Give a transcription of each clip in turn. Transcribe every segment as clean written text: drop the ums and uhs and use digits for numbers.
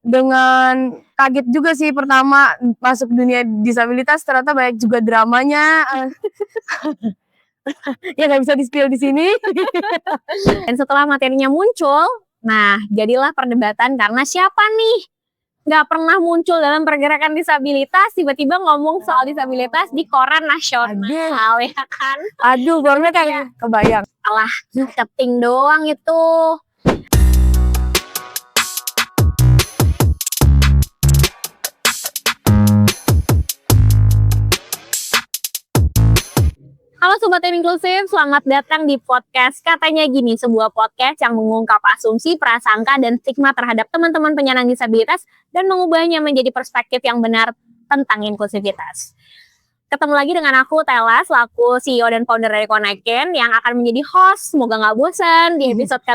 dengan kaget juga sih pertama masuk dunia disabilitas ternyata banyak juga dramanya, ya nggak bisa di-spill di sini. Dan setelah materinya muncul, nah jadilah perdebatan karena siapa nih nggak pernah muncul dalam pergerakan disabilitas tiba-tiba ngomong soal disabilitas di koran nasional, ya kan? Aduh, barunya kayak kebayang. Alah, marketing doang itu. Halo Sobat Inklusif, selamat datang di podcast Katanya Gini, sebuah podcast yang mengungkap asumsi, prasangka, dan stigma terhadap teman-teman penyandang disabilitas dan mengubahnya menjadi perspektif yang benar tentang inklusivitas. Ketemu lagi dengan aku, Tela, selaku CEO dan founder dari Connectken, yang akan menjadi host, semoga nggak bosan, di episode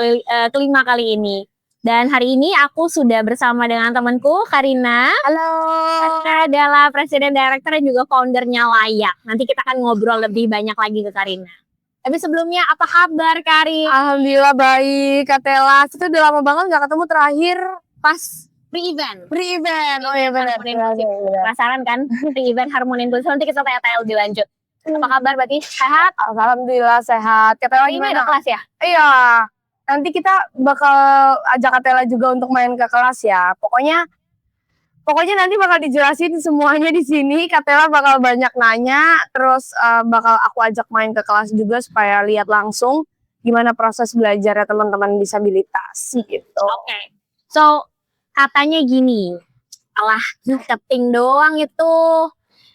kelima kali ini. Dan hari ini aku sudah bersama dengan temanku, Karina. Halo. Karina adalah presiden, director, dan juga foundernya Layak. Nanti kita akan ngobrol lebih banyak lagi ke Karina. Tapi sebelumnya, apa kabar, Karin? Alhamdulillah baik, Kak Tela. Kita udah lama banget nggak ketemu, terakhir Pas pre-event. Oh iya benar. Penasaran kan? Pre-event Harmoni Inklusif. Nanti kita tanya-tanya lebih lanjut. Apa kabar, Berarti? Sehat? Alhamdulillah sehat. Kak Tela Ini gimana? ada kelas ya? Iya. Nanti kita bakal ajak Kak Tela juga untuk main ke kelas ya. Pokoknya nanti bakal dijelasin semuanya di sini. Kak Tela bakal banyak nanya, terus bakal aku ajak main ke kelas juga supaya lihat langsung gimana proses belajarnya teman-teman disabilitas gitu. Oke. So, katanya gini, alah marketing doang itu.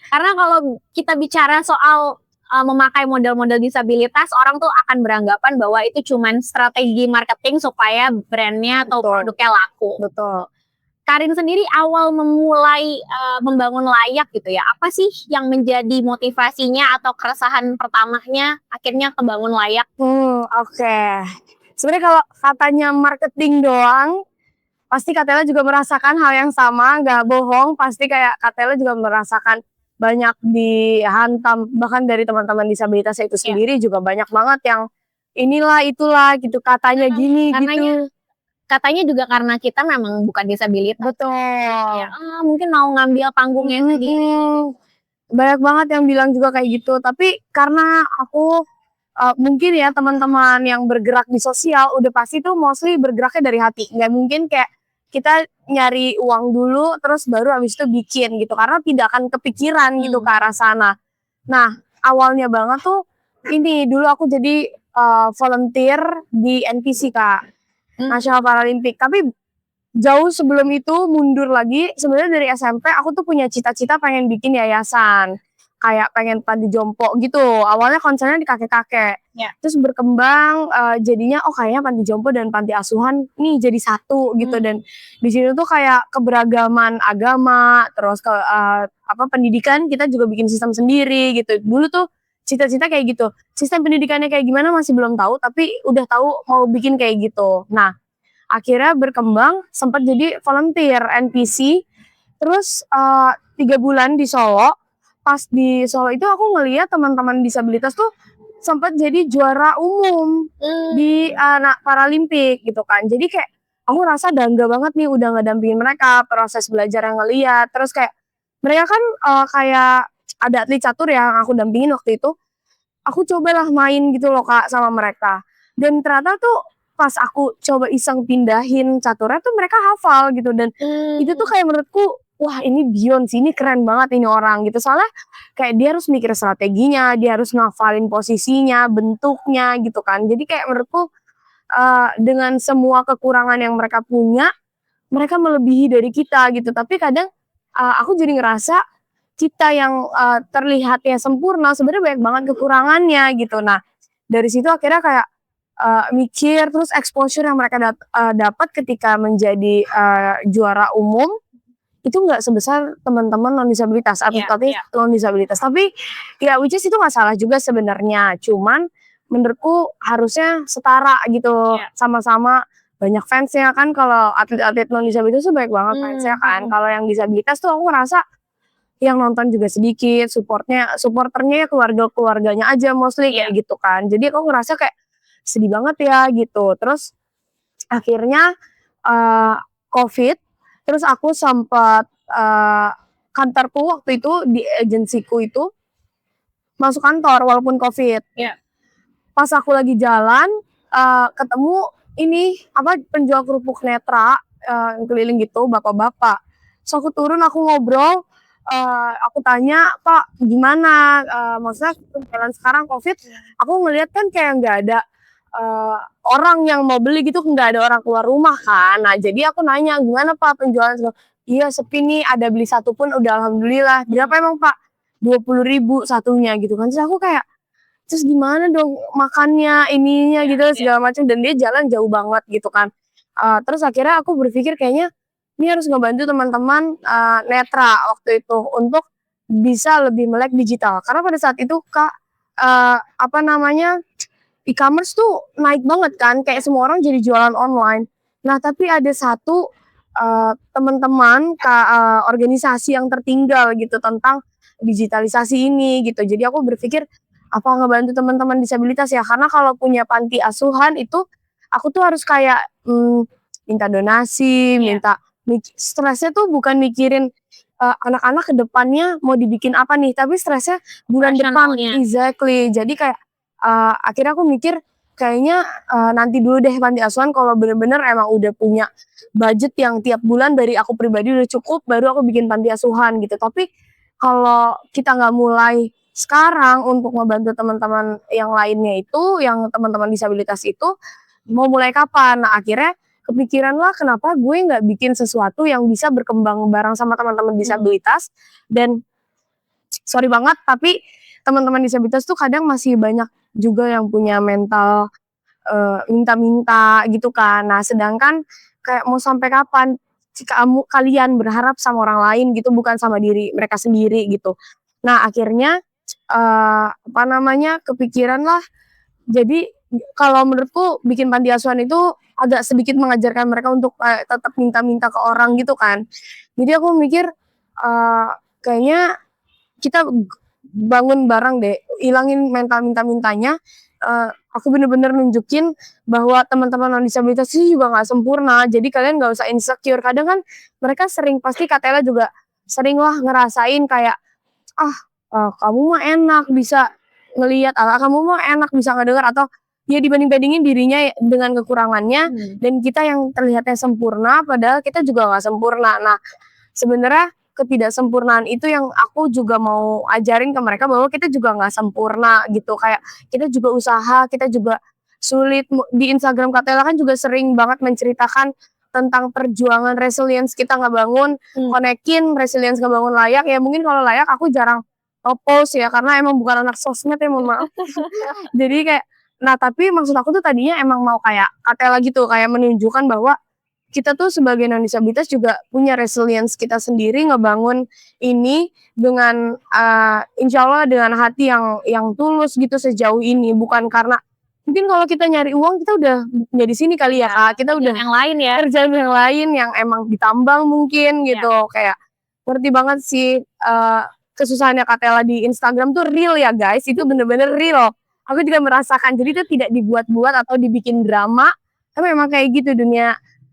Karena kalau kita bicara soal memakai model-model disabilitas, orang tuh akan beranggapan bahwa itu cuman strategi marketing supaya brandnya atau produknya laku. Betul. Karin sendiri awal memulai membangun Layak gitu ya, apa sih yang menjadi motivasinya atau keresahan pertamanya akhirnya kebangun Layak? Oke. Sebenarnya kalau katanya marketing doang, pasti Kak Tela juga merasakan hal yang sama, nggak bohong. Pasti kayak Kak Tela juga merasakan banyak dihantam, bahkan dari teman-teman disabilitas itu sendiri juga banyak banget yang inilah itulah gitu, katanya gini gitu. Katanya juga karena kita memang bukan disabilitas. Betul. Ya, mungkin mau ngambil panggungnya sendiri. Banyak banget yang bilang juga kayak gitu. Tapi karena aku mungkin ya teman-teman yang bergerak di sosial udah pasti tuh mostly bergeraknya dari hati. Nggak mungkin kayak kita nyari uang dulu terus baru habis itu bikin gitu. Karena tidak akan kepikiran gitu ke arah sana. Nah, awalnya banget tuh ini dulu aku jadi volunteer di NPC, Kak. National Paralympic. Tapi jauh sebelum itu mundur lagi, sebenarnya dari SMP aku tuh punya cita-cita pengen bikin yayasan. Kayak pengen panti jompo gitu. Awalnya konsernya di kakek-kakek. Terus berkembang jadinya kayaknya panti jompo dan panti asuhan nih jadi satu gitu. Dan di sini tuh kayak keberagaman agama, terus pendidikan kita juga bikin sistem sendiri gitu. Dulu tuh cita-cita kayak gitu. Sistem pendidikannya kayak gimana masih belum tahu, tapi udah tahu mau bikin kayak gitu. Nah, akhirnya berkembang sempat jadi volunteer NPC. Terus 3 bulan di Solo. Pas di Solo itu aku ngeliat teman-teman disabilitas tuh sempat jadi juara umum di anak Paralimpik gitu kan. Jadi kayak aku rasa bangga banget nih udah ngedampingin mereka, proses belajar yang ngeliat. Terus kayak mereka kan kayak ada atlet catur yang aku dampingin waktu itu. Aku cobalah main gitu loh Kak sama mereka. Dan ternyata tuh pas aku coba iseng pindahin caturnya tuh mereka hafal gitu. Dan itu tuh kayak menurutku wah ini beyond sih, ini keren banget ini orang gitu. Soalnya kayak dia harus mikir strateginya, dia harus ngafalin posisinya, bentuknya gitu kan. Jadi kayak menurutku dengan semua kekurangan yang mereka punya, mereka melebihi dari kita gitu. Tapi kadang aku jadi ngerasa kita yang terlihatnya sempurna sebenarnya banyak banget kekurangannya gitu. Nah, dari situ akhirnya kayak mikir terus exposure yang mereka dapat ketika menjadi juara umum itu nggak sebesar teman-teman non disabilitas atau non disabilitas. Tapi ya which is itu nggak salah juga sebenarnya. Cuman menurutku harusnya setara gitu, sama-sama banyak fansnya kan. Kalau atlet-atlet non disabilitas tuh banyak banget fansnya kan. Kalau yang disabilitas tuh aku ngerasa yang nonton juga sedikit, supporternya ya keluarganya aja mostly kayak gitu kan. Jadi aku ngerasa kayak sedih banget ya gitu. Terus akhirnya COVID Terus aku sempat kantorku waktu itu di agensiku itu masuk kantor walaupun COVID. Iya. Pas aku lagi jalan ketemu ini penjual kerupuk netra keliling gitu bapak-bapak. So aku turun aku ngobrol, aku tanya, "Pak gimana? Maksudnya penjualan sekarang COVID?" Aku ngeliat kan kayak nggak ada orang yang mau beli gitu, nggak ada orang keluar rumah kan. Nah jadi aku nanya, "Gimana Pak penjualan?" "Iya sepi nih, ada beli satu pun udah alhamdulillah." "Berapa emang Pak?" 20.000 satunya gitu kan. Terus aku kayak, terus gimana dong makannya, ininya gitu segala macam, dan dia jalan jauh banget gitu kan. Terus akhirnya aku berpikir kayaknya ini harus ngebantu teman-teman netra waktu itu untuk bisa lebih melek digital. Karena pada saat itu Kak, e-commerce tuh naik banget kan, kayak semua orang jadi jualan online. Nah tapi ada satu teman-teman organisasi yang tertinggal gitu tentang digitalisasi ini gitu. Jadi aku berpikir apa ngebantu teman-teman disabilitas ya, karena kalau punya panti asuhan itu aku tuh harus kayak minta donasi, minta stresnya tuh bukan mikirin anak-anak ke depannya mau dibikin apa nih, tapi stresnya bulan depan. Operasionalnya. Exactly. Jadi kayak akhirnya aku mikir kayaknya nanti dulu deh panti asuhan kalau bener-bener emang udah punya budget yang tiap bulan dari aku pribadi udah cukup, baru aku bikin panti asuhan gitu. Tapi kalau kita nggak mulai sekarang untuk membantu teman-teman yang lainnya itu, yang teman-teman disabilitas itu, mau mulai kapan? Nah akhirnya kepikiran lah kenapa gue nggak bikin sesuatu yang bisa berkembang bareng sama teman-teman disabilitas. Dan sorry banget tapi teman-teman disabilitas tuh kadang masih banyak juga yang punya mental minta-minta gitu kan. Nah sedangkan kayak mau sampai kapan kalian berharap sama orang lain gitu, bukan sama diri mereka sendiri gitu. Nah akhirnya kepikiran lah, jadi kalau menurutku bikin panti asuhan itu agak sedikit mengajarkan mereka untuk tetap minta-minta ke orang gitu kan. Jadi aku mikir kayaknya kita bangun bareng deh, ilangin mental minta-mintanya. Aku bener-bener nunjukin bahwa teman-teman non disabilitas itu juga nggak sempurna, jadi kalian nggak usah insecure. Kadang kan mereka sering, pasti Kak juga sering lah ngerasain kayak, kamu mah enak bisa ngelihat, kamu mah enak bisa ngedengar, atau dia dibanding-bandingin dirinya dengan kekurangannya, dan kita yang terlihatnya sempurna padahal kita juga nggak sempurna. Nah sebenarnya ketidaksempurnaan itu yang aku juga mau ajarin ke mereka bahwa kita juga nggak sempurna gitu, kayak kita juga usaha, kita juga sulit. Di Instagram Katela kan juga sering banget menceritakan tentang perjuangan resilience kita ngebangun, konekin resilience ngebangun layak. Ya mungkin kalau layak aku jarang post ya, karena emang bukan anak sosmed ya, mohon maaf. Jadi kayak, nah tapi maksud aku tuh tadinya emang mau kayak Katela gitu, kayak menunjukkan bahwa kita tuh sebagai non disabilitas juga punya resilience kita sendiri ngebangun ini dengan insya Allah dengan hati yang tulus gitu sejauh ini, bukan karena mungkin kalau kita nyari uang kita udah nggak di sini kali ya Kak, kita udah yang lain ya, kerjaan yang lain yang emang ditambang mungkin gitu. Kayak ngerti banget sih kesusahannya Katela di Instagram tuh real ya guys, itu bener-bener real. Aku juga merasakan, jadi itu tidak dibuat-buat atau dibikin drama, tapi memang kayak gitu dunia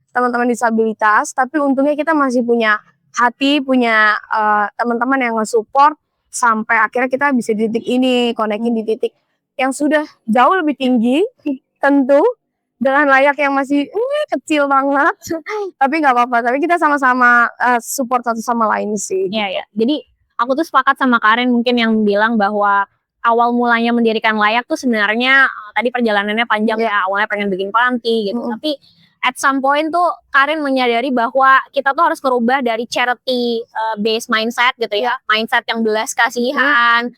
teman-teman disabilitas. Tapi untungnya kita masih punya hati, punya teman-teman yang nge-support sampai akhirnya kita bisa di titik ini, konekin di titik yang sudah jauh lebih tinggi tentu, dengan layak yang masih kecil banget. Tapi nggak apa-apa, tapi kita sama-sama support satu sama lain sih. Iya. Jadi aku tuh sepakat sama Karen mungkin yang bilang bahwa awal mulanya mendirikan Layak tuh sebenarnya tadi perjalanannya panjang ya, awalnya pengen bikin panti gitu, tapi at some point tuh Karen menyadari bahwa kita tuh harus merubah dari charity based mindset gitu ya, mindset yang belas kasihan,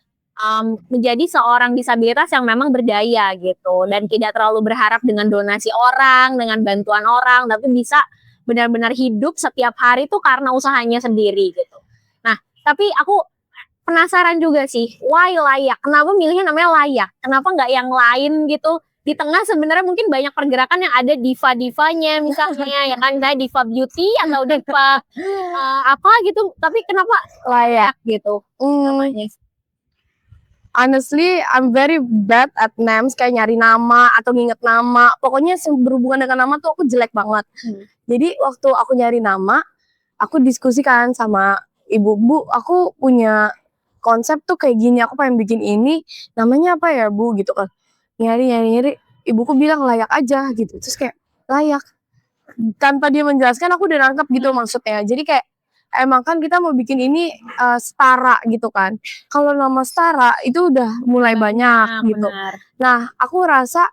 menjadi seorang disabilitas yang memang berdaya gitu, dan tidak terlalu berharap dengan donasi orang, dengan bantuan orang, tapi bisa benar-benar hidup setiap hari tuh karena usahanya sendiri gitu. Nah tapi aku penasaran juga sih, why Layak? Kenapa milihnya namanya Layak? Kenapa nggak yang lain gitu? Di tengah sebenarnya mungkin banyak pergerakan yang ada diva-divanya misalnya, ya kan, misalnya diva beauty atau diva apa gitu. Tapi kenapa Layak gitu namanya? Honestly, I'm very bad at names, kayak nyari nama atau nginget nama. Pokoknya berhubungan dengan nama tuh aku jelek banget. Jadi waktu aku nyari nama, aku diskusikan sama ibu, "Bu, aku punya konsep tuh kayak gini, aku pengen bikin ini, namanya apa ya Bu?" Gitu kan. Nyari, ibuku bilang, "Layak aja," gitu. Terus kayak, "Layak?" Tanpa dia menjelaskan aku udah nangkep gitu maksudnya. Jadi kayak, emang kan kita mau bikin ini, setara gitu kan. Kalau nama setara itu udah mulai banyak gitu. benar. Nah, aku rasa,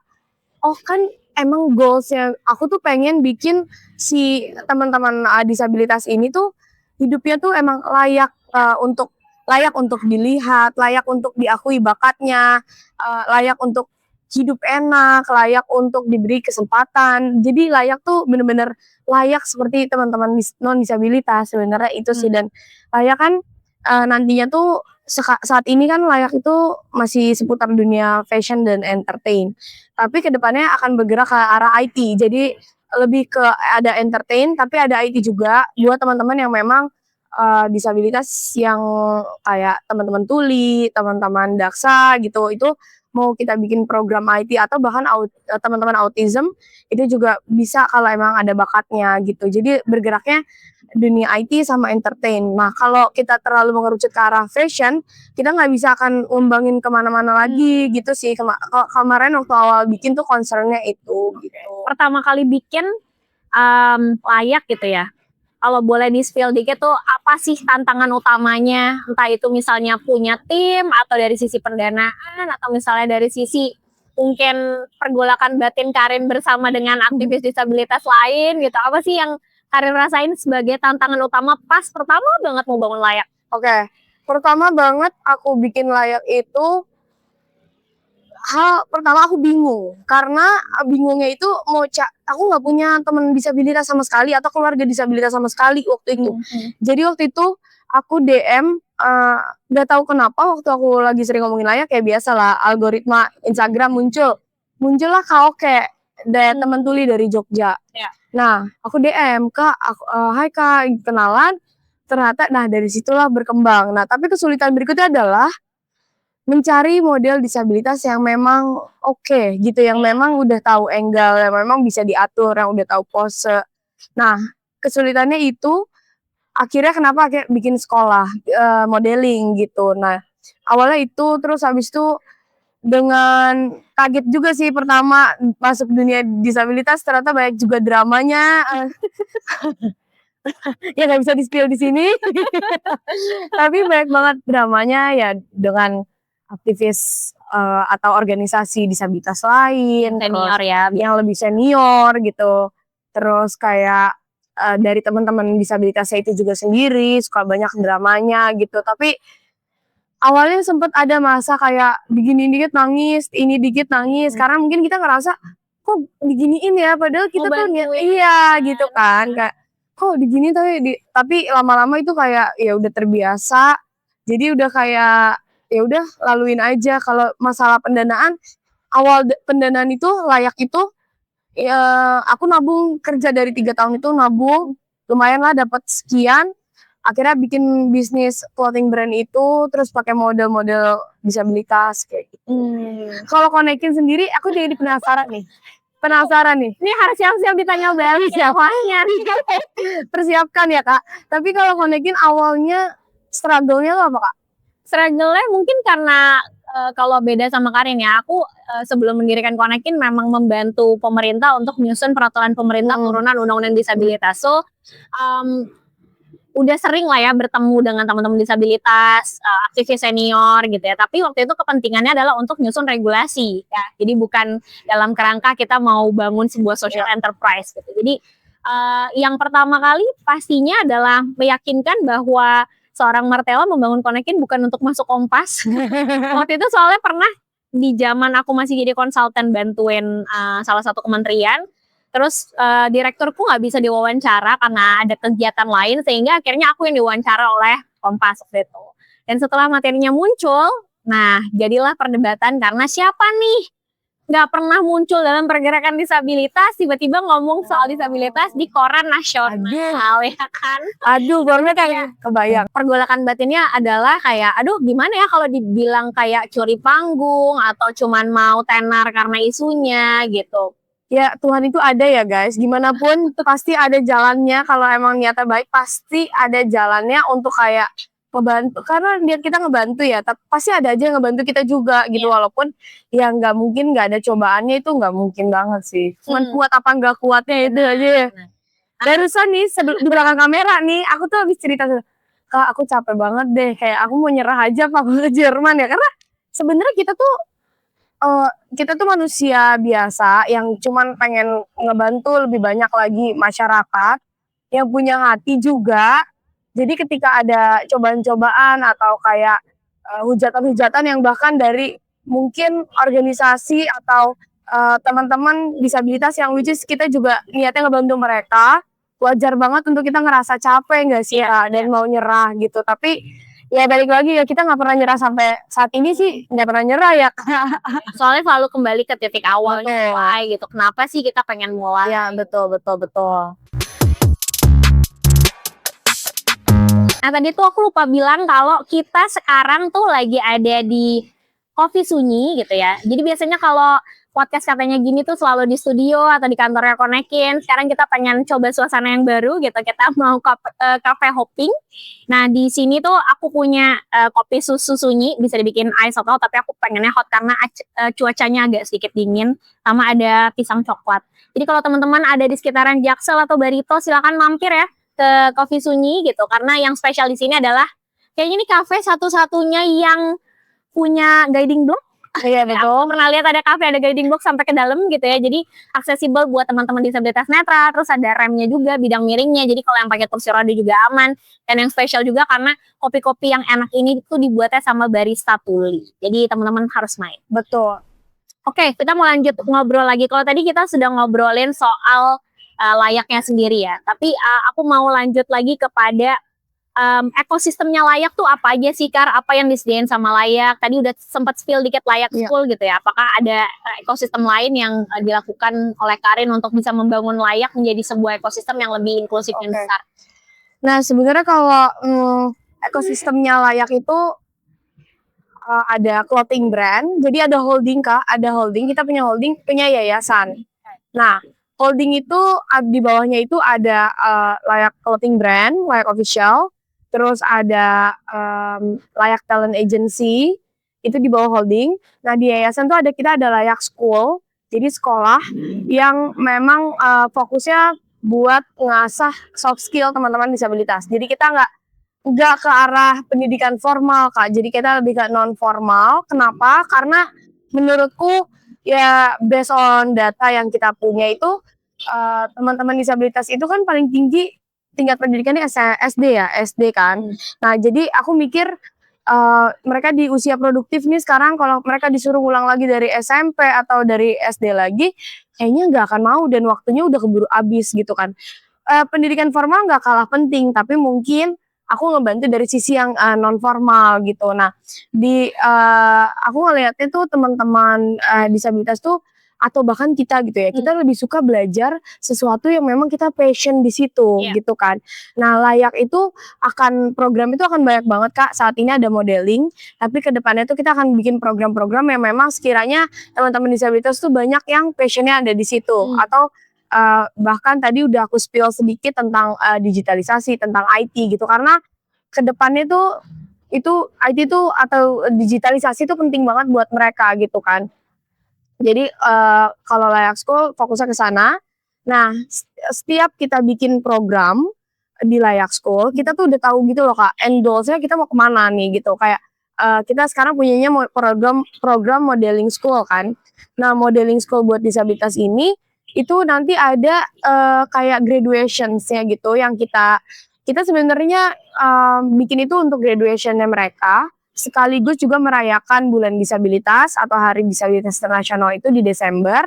oh kan emang goals-nya aku tuh pengen bikin si teman-teman, disabilitas ini tuh hidupnya tuh emang layak untuk dilihat, layak untuk diakui bakatnya, layak untuk hidup enak, layak untuk diberi kesempatan. Jadi layak tuh bener-bener layak seperti teman-teman non disabilitas sebenarnya itu sih. Dan layak kan, nantinya tuh saat ini kan layak itu masih seputar dunia fashion dan entertain. Tapi kedepannya akan bergerak ke arah IT. Jadi lebih ke ada entertain tapi ada IT juga buat teman-teman yang memang, disabilitas yang kayak teman-teman tuli, teman-teman daksa gitu, itu mau kita bikin program IT atau bahkan teman-teman autism, itu juga bisa kalau emang ada bakatnya gitu. Jadi bergeraknya dunia IT sama entertain. Nah, kalau kita terlalu mengerucut ke arah fashion, kita nggak bisa akan ngembangin kemana-mana lagi gitu sih. Kemarin waktu awal bikin tuh concern-nya itu gitu. Pertama kali bikin layak gitu ya. Kalau boleh di-spill dikit tuh apa sih tantangan utamanya? Entah itu misalnya punya tim atau dari sisi pendanaan atau misalnya dari sisi mungkin pergolakan batin Karin bersama dengan aktivis disabilitas lain gitu. Apa sih yang Karin rasain sebagai tantangan utama pas pertama banget mau bangun layak? Oke, pertama banget aku bikin layak itu, hal pertama aku bingung, karena bingungnya itu aku nggak punya teman disabilitas sama sekali atau keluarga disabilitas sama sekali waktu itu. Jadi waktu itu aku DM, nggak tahu kenapa waktu aku lagi sering ngomongin layak kayak biasalah algoritma Instagram muncullah Karaoke teman tuli dari Jogja. Ya. Nah, aku DM, "Kak, hai Kak, kenalan." Ternyata nah dari situlah berkembang. Nah, tapi kesulitan berikutnya adalah mencari model disabilitas yang memang oke gitu, yang memang udah tahu angle, yang memang bisa diatur, yang udah tahu pose. Nah, kesulitannya itu kenapa bikin sekolah, modeling gitu. Nah, awalnya itu, terus habis itu dengan kaget juga sih pertama masuk dunia disabilitas ternyata banyak juga dramanya, ya nggak bisa di-spill di sini. Tapi banyak banget dramanya ya dengan aktivis, atau organisasi disabilitas lain, Senior terus ya. yang lebih senior gitu. Terus kayak, dari teman-teman disabilitasnya itu juga sendiri suka banyak dramanya gitu. Tapi awalnya sempet ada masa kayak diginiin dikit nangis, ini dikit nangis, karena mungkin kita ngerasa, "Kok diginiin ya?" Padahal kita tuh iya gitu kan, kayak, "Kok diginiin?" Tapi lama-lama itu kayak ya udah terbiasa, jadi udah kayak, ya udah laluin aja. Kalau masalah pendanaan, pendanaan itu layak itu, aku nabung kerja dari 3 tahun itu nabung, lumayanlah dapat sekian. Akhirnya bikin bisnis clothing brand itu, terus pakai model-model disabilitas kayak gitu. Kalau Konekin sendiri aku jadi penasaran nih. Ini harus siap-siap ditanya balik siapanya nih. Persiapkan ya Kak. Tapi kalau Konekin awalnya struggle-nya tuh apa Kak? Struggle-nya mungkin karena kalau beda sama Karin ya, aku sebelum mendirikan Konekin memang membantu pemerintah untuk menyusun peraturan pemerintah turunan undang-undang disabilitas. So udah sering lah ya bertemu dengan teman-teman disabilitas, aktivis senior gitu ya. Tapi waktu itu kepentingannya adalah untuk nyusun regulasi ya. Jadi bukan dalam kerangka kita mau bangun sebuah social enterprise gitu. Jadi yang pertama kali pastinya adalah meyakinkan bahwa seorang Martella membangun Konekin bukan untuk masuk Kompas. Waktu itu soalnya pernah di zaman aku masih jadi konsultan bantuin salah satu kementerian. Terus direkturku nggak bisa diwawancara karena ada kegiatan lain, sehingga akhirnya aku yang diwawancara oleh Kompas waktu itu. Dan setelah materinya muncul, nah jadilah perdebatan karena siapa nih nggak pernah muncul dalam pergerakan disabilitas tiba-tiba ngomong soal disabilitas di koran nasional ya kan. Aduh, barunya kayak kebayang. Pergolakan batinnya adalah kayak aduh gimana ya kalau dibilang kayak curi panggung atau cuman mau tenar karena isunya gitu. Ya Tuhan itu ada ya guys, gimana pun pasti ada jalannya. Kalau emang niatnya baik pasti ada jalannya untuk kayak ngebantu, karena niat kita ngebantu ya, tapi pasti ada aja yang ngebantu kita juga gitu. Walaupun ya nggak mungkin nggak ada cobaannya, itu nggak mungkin banget sih. Cuman kuat apa nggak kuatnya itu aja ya. Barusan nih sebelum di belakang kamera nih, aku tuh habis cerita, Kak aku capek banget deh, kayak aku mau nyerah aja apa ke Jerman ya. Karena sebenarnya kita tuh manusia biasa yang cuman pengen ngebantu lebih banyak lagi masyarakat yang punya hati juga. Jadi ketika ada cobaan-cobaan atau kayak hujatan-hujatan yang bahkan dari mungkin organisasi atau teman-teman disabilitas yang which is kita juga niatnya ngebantu mereka, wajar banget untuk kita ngerasa capek nggak sih Kak, dan mau nyerah gitu. Tapi ya balik lagi ya, kita nggak pernah nyerah sampai saat ini sih, nggak pernah nyerah ya Kak. Soalnya selalu kembali ke titik awalnya Betul. mulai gitu. Kenapa sih kita pengen mulai? Ya betul. Nah tadi tuh aku lupa bilang kalau kita sekarang tuh lagi ada di Coffee Sunyi gitu ya. Jadi biasanya kalau podcast katanya gini tuh selalu di studio atau di kantornya Konekin. Sekarang kita pengen coba suasana yang baru gitu. Kita mau cafe hopping. Nah di sini tuh aku punya kopi susu sunyi, bisa dibikin ice atau, tapi aku pengennya hot karena cuacanya agak sedikit dingin. Sama ada pisang coklat. Jadi kalau teman-teman ada di sekitaran Jaksel atau Barito, silakan mampir ya ke Coffee Sunyi gitu, karena yang spesial di sini adalah kayaknya ini kafe satu-satunya yang punya guiding block. Iya betul. Aku pernah lihat ada kafe ada guiding block sampai ke dalam gitu ya, jadi aksesibel buat teman-teman disabilitas netra. Terus ada remnya juga, bidang miringnya, jadi kalau yang pakai kursi roda juga aman. Dan yang spesial juga karena kopi-kopi yang enak ini tuh dibuatnya sama barista tuli, jadi teman-teman harus main. Betul. Oke, kita mau lanjut ngobrol lagi. Kalau tadi kita sudah ngobrolin soal layaknya sendiri ya. Tapi aku mau lanjut lagi kepada ekosistemnya layak tuh apa aja sih Kar? Apa yang disediain sama layak? Tadi udah sempat spill dikit layak school gitu ya. Apakah ada ekosistem lain yang dilakukan oleh Karin untuk bisa membangun layak menjadi sebuah ekosistem yang lebih inklusif dan besar? Nah sebenarnya kalau ekosistemnya layak itu ada clothing brand. Jadi ada holding Kak, ada holding. Kita punya holding, punya yayasan. Nah holding itu di bawahnya itu ada layak clothing brand, layak official, terus ada layak talent agency, itu di bawah holding. Nah di yayasan tuh kita ada layak school, jadi sekolah yang memang fokusnya buat ngasah soft skill teman-teman disabilitas. Jadi kita nggak ke arah pendidikan formal Kak, jadi kita lebih ke non formal. Kenapa? Karena menurutku ya based on data yang kita punya itu teman-teman disabilitas itu kan paling tinggi tingkat pendidikannya SD ya, SD kan. Nah jadi aku mikir mereka di usia produktif nih sekarang, kalau mereka disuruh ulang lagi dari SMP atau dari SD lagi, kayaknya nggak akan mau dan waktunya udah keburu habis gitu kan. Pendidikan formal nggak kalah penting, tapi mungkin aku ngebantu dari sisi yang non formal gitu. Nah aku ngelihatnya tuh teman-teman disabilitas tuh atau bahkan kita gitu ya, kita lebih suka belajar sesuatu yang memang kita passion di situ gitu kan. Nah layak itu program itu akan banyak banget Kak. Saat ini ada modeling, tapi kedepannya tuh kita akan bikin program-program yang memang sekiranya teman-teman disabilitas tuh banyak yang passionnya ada di situ. Atau bahkan tadi udah aku spill sedikit tentang digitalisasi, tentang IT gitu, karena kedepannya tuh itu IT tuh atau digitalisasi tuh penting banget buat mereka gitu kan. Jadi kalau layak school fokusnya ke sana. Nah setiap kita bikin program di layak school, kita tuh udah tahu gitu loh Kak, end goals-nya kita mau kemana nih gitu. Kayak kita sekarang punyanya program modeling school kan. Nah modeling school buat disabilitas ini itu nanti ada kayak graduationsnya gitu, yang kita sebenarnya bikin itu untuk graduationnya mereka, sekaligus juga merayakan bulan disabilitas atau hari disabilitas internasional itu di Desember.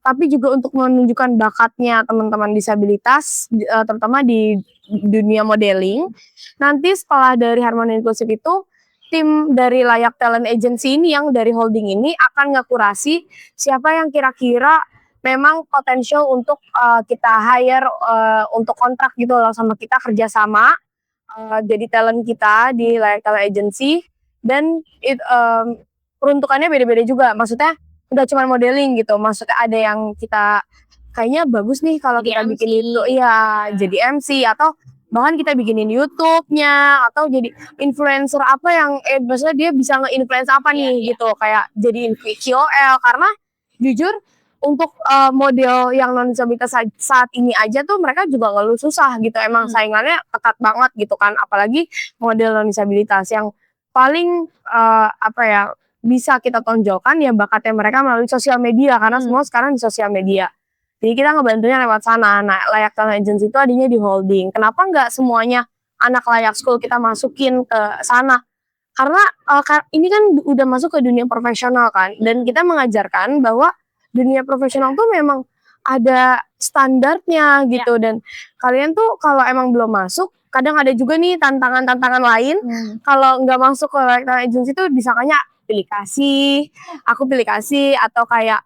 Tapi juga untuk menunjukkan bakatnya teman-teman disabilitas, terutama di dunia modeling. Nanti setelah dari Harmoni Inklusif itu, tim dari Layak Talent Agency ini yang dari holding ini akan ngekurasi siapa yang kira-kira memang potensial untuk kita hire untuk kontrak gitu loh sama kita, kerjasama jadi talent kita di Layak Talent Agency. Dan peruntukannya beda-beda juga, maksudnya nggak cuma modeling gitu, maksudnya ada yang kita kayaknya bagus nih kalau Jadi kita MC. bikin itu, iya jadi MC atau bahkan kita bikinin YouTube-nya atau jadi influencer apa yang maksudnya dia bisa nge-influence apa nih gitu, kayak jadiin KOL. Karena jujur untuk model yang non disabilitas saat ini aja tuh mereka juga ngeluh susah gitu, emang saingannya ketat banget gitu kan, apalagi model non disabilitas yang paling apa ya, bisa kita tonjolkan ya bakatnya mereka melalui sosial media karena semua sekarang di sosial media. Jadi kita ngebantunya lewat sana. Nah, Layak Talent Agency itu adanya di holding. Kenapa nggak semuanya anak Layak School kita masukin ke sana? Karena ini kan udah masuk ke dunia profesional kan, dan kita mengajarkan bahwa dunia profesional tuh memang ada standarnya gitu, dan kalian tuh kalau emang belum masuk, kadang ada juga nih tantangan-tantangan lain. Kalau nggak masuk ke Layak Talent Agency tuh disangkanya pilih kasih, aku pilih kasih, atau kayak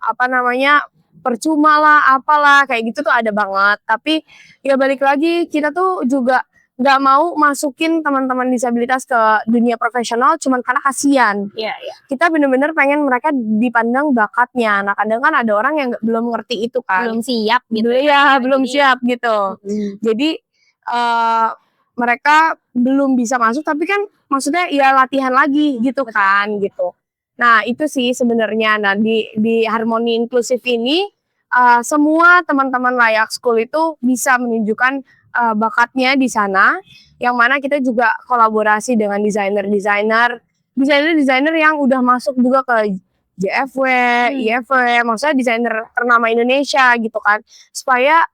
apa namanya, percuma lah, apalah, kayak gitu tuh ada banget. Tapi ya balik lagi, kita tuh juga nggak mau masukin teman-teman disabilitas ke dunia profesional cuman karena kasihan. Iya. Kita bener-bener pengen mereka dipandang bakatnya. Nah, kadang kan ada orang yang belum ngerti itu kan. Belum siap gitu. Iya, belum siap gitu. Jadi mereka belum bisa masuk, tapi kan maksudnya ya latihan lagi gitu kan gitu. Nah, itu sih sebenarnya. Nah, di Harmoni Inklusif ini semua teman-teman Layak School itu bisa menunjukkan bakatnya di sana, yang mana kita juga kolaborasi dengan desainer-desainer yang udah masuk juga ke JFW, IFW, maksudnya desainer ternama Indonesia gitu kan. Supaya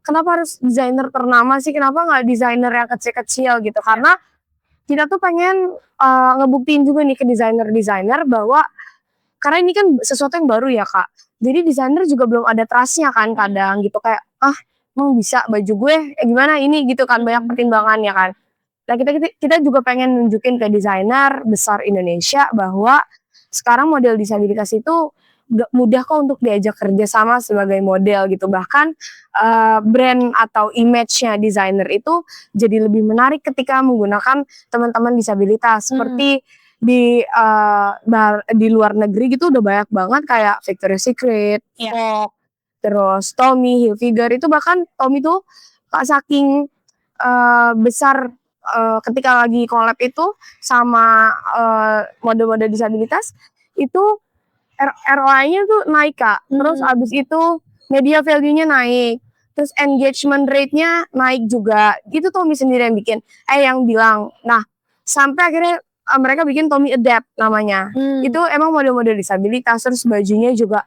kenapa harus desainer ternama sih? Kenapa nggak desainer yang kecil-kecil gitu? Karena kita tuh pengen ngebuktiin juga nih ke desainer-desainer bahwa karena ini kan sesuatu yang baru ya Kak. Jadi desainer juga belum ada trust-nya kan kadang gitu, kayak emang bisa baju gue gimana ini gitu kan, banyak pertimbangannya kan. Nah, kita juga pengen nunjukin ke desainer besar Indonesia bahwa sekarang model disabilitas itu mudah kok untuk diajak kerja sama sebagai model gitu. Bahkan brand atau image-nya desainer itu jadi lebih menarik ketika menggunakan teman-teman disabilitas. Seperti di luar negeri gitu udah banyak banget kayak Victoria's Secret, Vogue, terus Tommy Hilfiger. Itu bahkan Tommy tuh saking besar ketika lagi collab itu sama model-model disabilitas itu ROI-nya tuh naik Kak. Terus abis itu media value-nya naik. Terus engagement rate-nya naik juga. Itu Tommy sendiri yang bikin. Yang bilang. Nah, sampai akhirnya mereka bikin Tommy Adapt namanya. Itu emang model-model disabilitas. Terus bajunya juga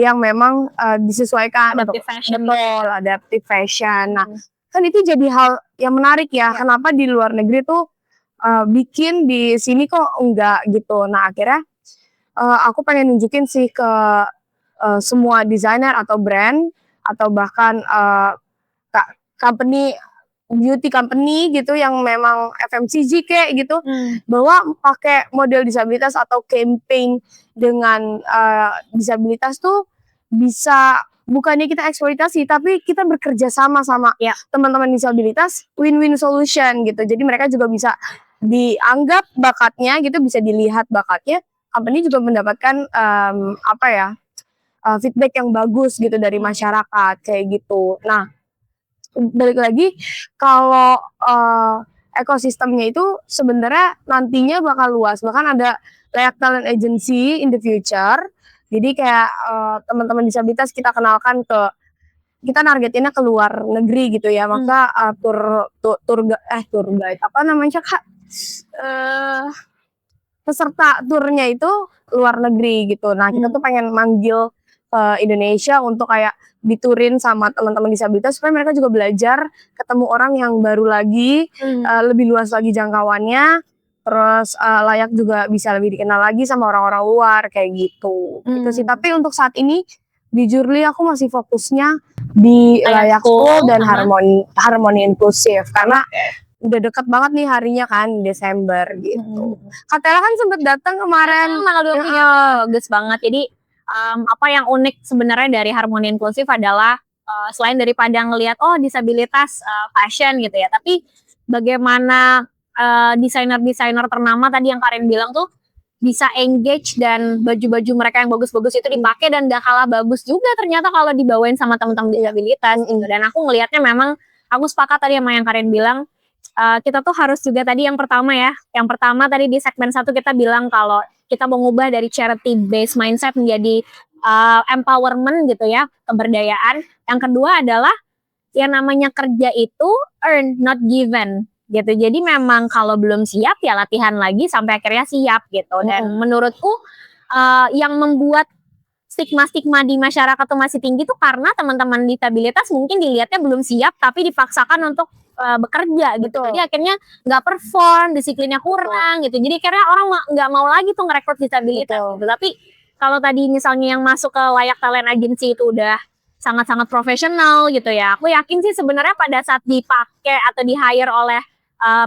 yang memang disesuaikan Adaptive fashion. Betul, adaptive fashion. Nah, kan itu jadi hal yang menarik ya. Kenapa di luar negeri tuh bikin, di sini kok enggak gitu. Nah, akhirnya aku pengen nunjukin sih ke semua desainer atau brand atau bahkan company, beauty company gitu yang memang FMCG kayak gitu, bahwa pakai model disabilitas atau campaign dengan disabilitas tuh bisa, bukannya kita eksploitasi, tapi kita bekerja sama teman-teman disabilitas, win-win solution gitu. Jadi mereka juga bisa dianggap bakatnya gitu, bisa dilihat bakatnya. Company juga mendapatkan feedback yang bagus gitu dari masyarakat kayak gitu. Nah, balik lagi kalau ekosistemnya itu sebenarnya nantinya bakal luas. Bahkan ada Layak Talent Agency in the future. Jadi kayak teman-teman disabilitas kita kenalkan kita nargetinnya ke luar negeri gitu ya. Maka tour guide apa namanya Kak? Peserta turnya itu luar negeri gitu. Nah, kita tuh pengen manggil Indonesia untuk kayak diturin sama teman-teman disabilitas supaya mereka juga belajar, ketemu orang yang baru lagi, lebih luas lagi jangkauannya, terus Layak juga bisa lebih dikenal lagi sama orang-orang luar kayak gitu. Gitu sih. Tapi untuk saat ini jujur Li, aku masih fokusnya di Layak School dan Harmoni Inklusif karena udah deket banget nih harinya kan, Desember gitu. Katela kan sempet datang kemarin. Tanggal 23. Bagus banget. Jadi apa yang unik sebenarnya dari Harmoni Inklusif adalah selain daripada ngelihat disabilitas fashion gitu ya, tapi bagaimana desainer-desainer ternama tadi yang Karen bilang tuh bisa engage dan baju-baju mereka yang bagus-bagus itu dipakai dan gak kalah bagus juga ternyata kalau dibawain sama teman-teman disabilitas gitu. Dan aku ngelihatnya memang aku sepakat tadi sama yang Karen bilang, kita tuh harus juga tadi yang pertama tadi di segmen 1 kita bilang kalau kita mau ngubah dari charity based mindset menjadi empowerment gitu ya, pemberdayaan. Yang kedua adalah yang namanya kerja itu earn not given gitu. Jadi memang kalau belum siap ya latihan lagi sampai akhirnya siap gitu. Dan menurutku yang membuat stigma-stigma di masyarakat tuh masih tinggi tuh karena teman-teman disabilitas mungkin dilihatnya belum siap tapi dipaksakan untuk bekerja gitu. Jadi akhirnya nggak perform, disiplinnya kurang gitu. Jadi akhirnya orang nggak mau lagi tuh ngerekrut disabilitas gitu. Tapi kalau tadi misalnya yang masuk ke Layak Talent Agency itu udah sangat-sangat profesional gitu ya. Aku yakin sih sebenarnya pada saat dipakai atau di-hire oleh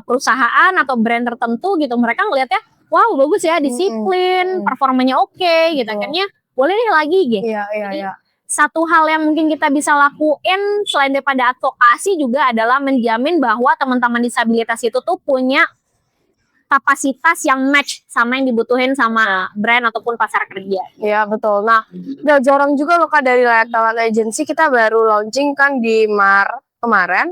perusahaan atau brand tertentu gitu, mereka ngelihatnya wow bagus ya, disiplin, performanya oke gitu. Akhirnya boleh deh lagi gitu. Jadi, satu hal yang mungkin kita bisa lakuin selain daripada advokasi juga adalah menjamin bahwa teman-teman disabilitas itu tuh punya kapasitas yang match sama yang dibutuhin sama brand ataupun pasar kerja. Iya betul. Nah, gak jarang juga loh Kak dari Layak Talent Agency kita baru launching kan di Maret kemarin.